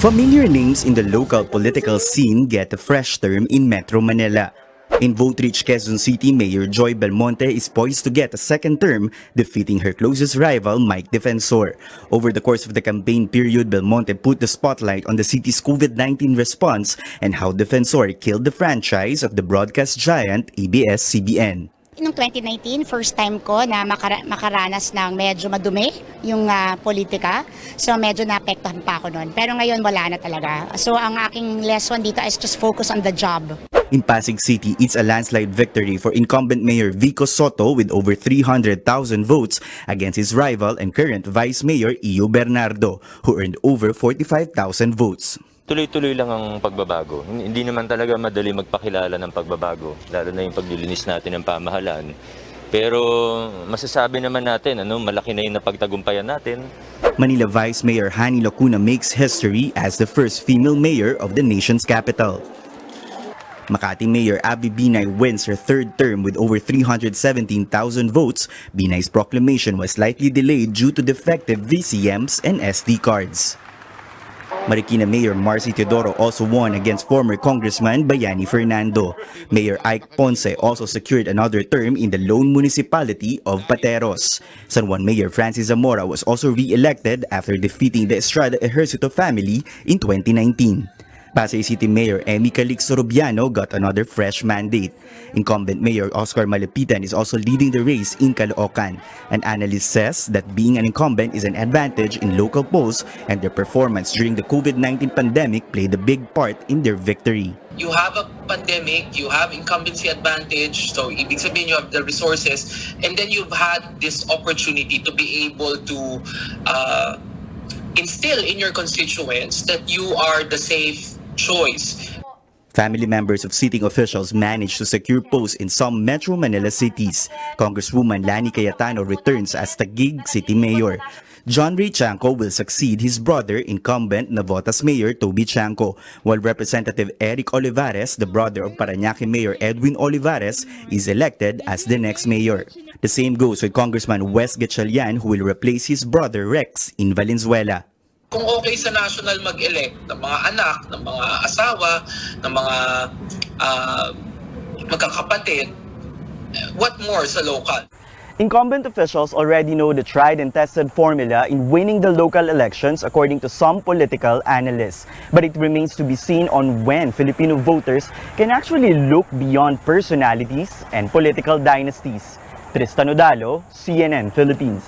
Familiar names in the local political scene get a fresh term in Metro Manila. In vote-rich Quezon City, Mayor Joy Belmonte is poised to get a second term, defeating her closest rival, Mike Defensor. Over the course of the campaign period, Belmonte put the spotlight on the city's COVID-19 response and how Defensor killed the franchise of the broadcast giant ABS-CBN. Noong 2019, first time ko na makaranas ng medyo madumi yung politika. So medyo naapektuhan pa ako noon. Pero ngayon wala na talaga. So ang aking lesson dito is just focus on the job. In Pasig City, it's a landslide victory for incumbent Mayor Vico Soto with over 300,000 votes against his rival and current Vice Mayor Iyo Bernardo, who earned over 45,000 votes. Tuloy-tuloy lang ang pagbabago. Hindi naman talaga madali magpakilala ng pagbabago, lalo na yung paglilinis natin ng pamahalaan. Pero masasabi naman natin, malaki na yung napagtagumpayan natin. Manila Vice Mayor Hani Lacuna makes history as the first female mayor of the nation's capital. Makati Mayor Abby Binay wins her third term with over 317,000 votes. Binay's proclamation was slightly delayed due to defective VCMs and SD cards. Marikina Mayor Marcy Teodoro also won against former Congressman Bayani Fernando. Mayor Ike Ponce also secured another term in the lone municipality of Pateros. San Juan Mayor Francis Zamora was also re-elected after defeating the Estrada Ejercito family in 2019. Pasay City Mayor Emmy Calixto Rubiano got another fresh mandate. Incumbent Mayor Oscar Malapitan is also leading the race in Caloocan. An analyst says that being an incumbent is an advantage in local polls, and their performance during the COVID-19 pandemic played a big part in their victory. You have a pandemic, you have incumbency advantage, so ibig sabihin you have the resources, and then you've had this opportunity to be able to instill in your constituents that you are the safe choice. Family members of sitting officials managed to secure posts in some Metro Manila cities. Congresswoman Lani Cayetano returns as Taguig City Mayor. John Ray Chanco will succeed his brother, incumbent Navotas Mayor Toby Chanco, while Representative Eric Olivares, the brother of Parañaque Mayor Edwin Olivares, is elected as the next mayor. The same goes with Congressman Wes Gatchalian, who will replace his brother Rex in Valenzuela. Kung okay sa national mag-elect ng mga anak, ng mga asawa, ng mga magkakapatid, what more sa local? Incumbent officials already know the tried and tested formula in winning the local elections according to some political analysts. But it remains to be seen on when Filipino voters can actually look beyond personalities and political dynasties. Tristan Odalo, CNN Philippines.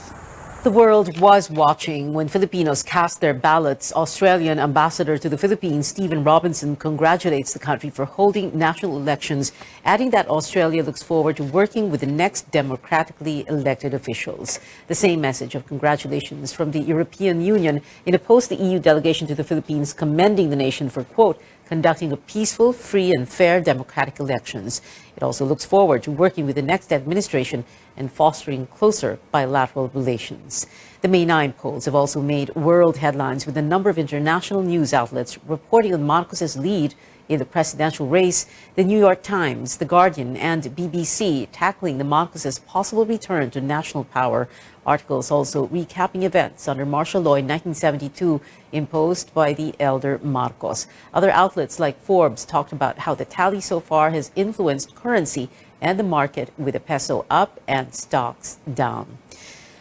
The world was watching when Filipinos cast their ballots. Australian ambassador to the Philippines, Stephen Robinson, congratulates the country for holding national elections, adding that Australia looks forward to working with the next democratically elected officials. The same message of congratulations from the European Union in a post, the EU delegation to the Philippines commending the nation for, quote, conducting a peaceful, free and fair democratic elections. It also looks forward to working with the next administration and fostering closer bilateral relations. The May 9 polls have also made world headlines, with a number of international news outlets reporting on Marcos's lead in the presidential race. The New York Times, The Guardian and BBC tackling the Marcos's possible return to national power. Articles also recapping events under martial law in 1972 imposed by the elder Marcos. Other outlets like Forbes talked about how the tally so far has influenced currency and the market, with the peso up and stocks down.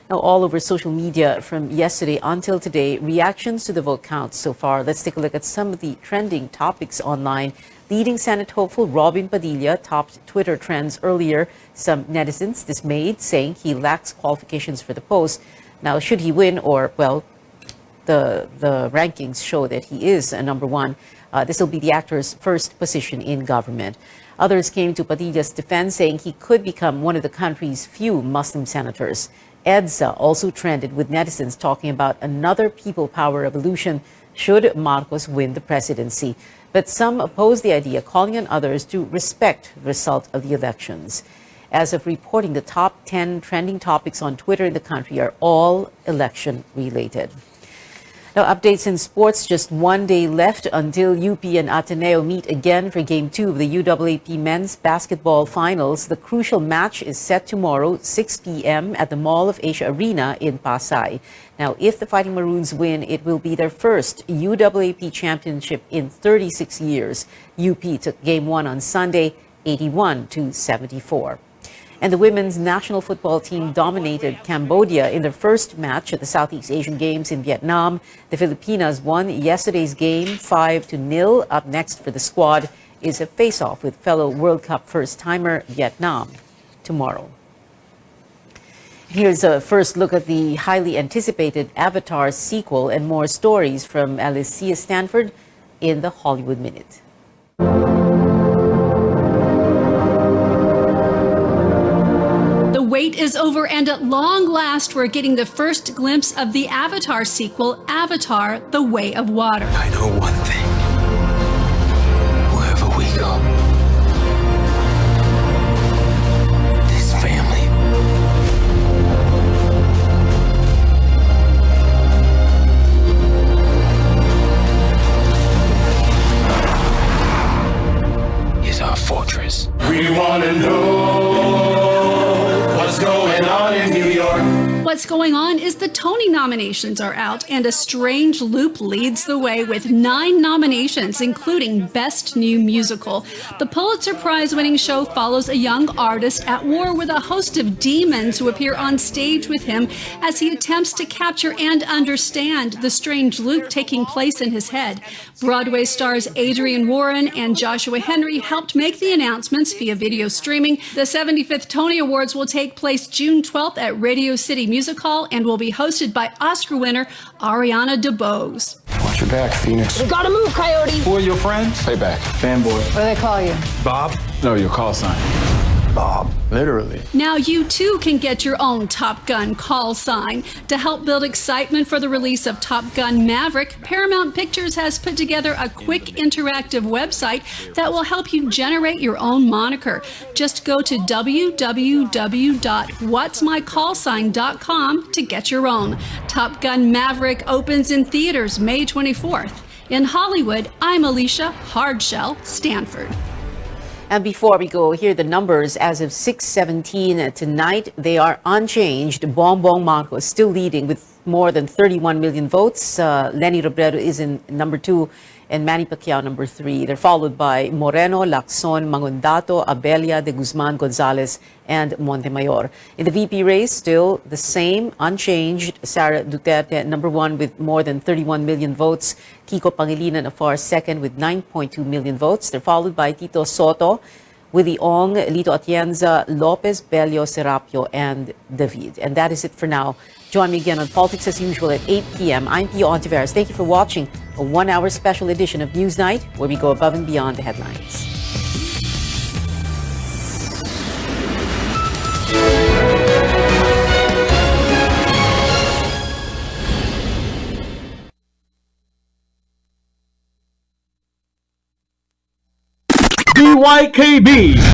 Now, all over social media from yesterday until today, reactions to the vote counts so far. Let's take a look at some of the trending topics online. Leading Senate hopeful Robin Padilla topped Twitter trends earlier. Some netizens dismayed, saying he lacks qualifications for the post. Now, should he win, or, well, the rankings show that he is a number one, this will be the actor's first position in government. Others came to Padilla's defense, saying he could become one of the country's few Muslim senators. EDSA also trended, with netizens talking about another people power revolution should Marcos win the presidency. But some oppose the idea, calling on others to respect the result of the elections. As of reporting, the top 10 trending topics on Twitter in the country are all election-related. Now, updates in sports. Just 1 day left until UP and Ateneo meet again for Game 2 of the UAAP Men's Basketball Finals. The crucial match is set tomorrow, 6 p.m. at the Mall of Asia Arena in Pasay. Now, if the Fighting Maroons win, it will be their first UAAP championship in 36 years. UP took Game 1 on Sunday, 81-74. And the women's national football team dominated Cambodia in their first match at the Southeast Asian Games in Vietnam. The Filipinas won yesterday's game 5-0. Up next for the squad is a face-off with fellow World Cup first-timer Vietnam tomorrow. Here's a first look at the highly anticipated Avatar sequel and more stories from Alicia Stanford in the Hollywood Minute. Wait is over, and at long last, we're getting the first glimpse of the Avatar sequel, Avatar: The Way of Water. I know one thing. Wherever we go, this family is our fortress. We want to know what's going on in New York. What's going on is the Tony nominations are out, and A Strange Loop leads the way with 9 nominations, including Best New Musical. The Pulitzer Prize-winning show follows a young artist at war with a host of demons who appear on stage with him as he attempts to capture and understand the strange loop taking place in his head. Broadway stars Adrian Warren and Joshua Henry helped make the announcements via video streaming. The 75th Tony Awards will take place June 12th at Radio City Music Hall and will be hosted by Oscar winner Ariana DeBose. Watch your back, Phoenix. We gotta move, Coyote. Who are your friends? Play back. Fanboy. What do they call you? Bob? No, your call sign. Bob. Literally. Now you too can get your own Top Gun call sign. To help build excitement for the release of Top Gun Maverick, Paramount Pictures has put together a quick interactive website that will help you generate your own moniker. Just go to www.whatsmycallsign.com to get your own. Top Gun Maverick opens in theaters May 24th. In Hollywood, I'm Alicia Hardshell Stanford. And before we go, here are the numbers as of 6:17 tonight. They are unchanged. Bongbong Marcos still leading with more than 31 million votes. Leni Robredo is in number 2 and Manny Pacquiao number 3. They're followed by Moreno, Lacson, Mangondato, Abella, De Guzman, Gonzalez, and Montemayor. In the VP race, still the same, unchanged. Sara Duterte number 1 with more than 31 million votes. Kiko Pangilinan afar second with 9.2 million votes. They're followed by Tito Soto, Willie Ong, Lito Atienza, Lopez, Bello, Serapio, and David. And that is it for now. Join me again on Politics as usual at 8 p.m. I'm Pio Ontiveros. Thank you for watching a 1-hour special edition of Newsnight, where we go above and beyond the headlines. BYKB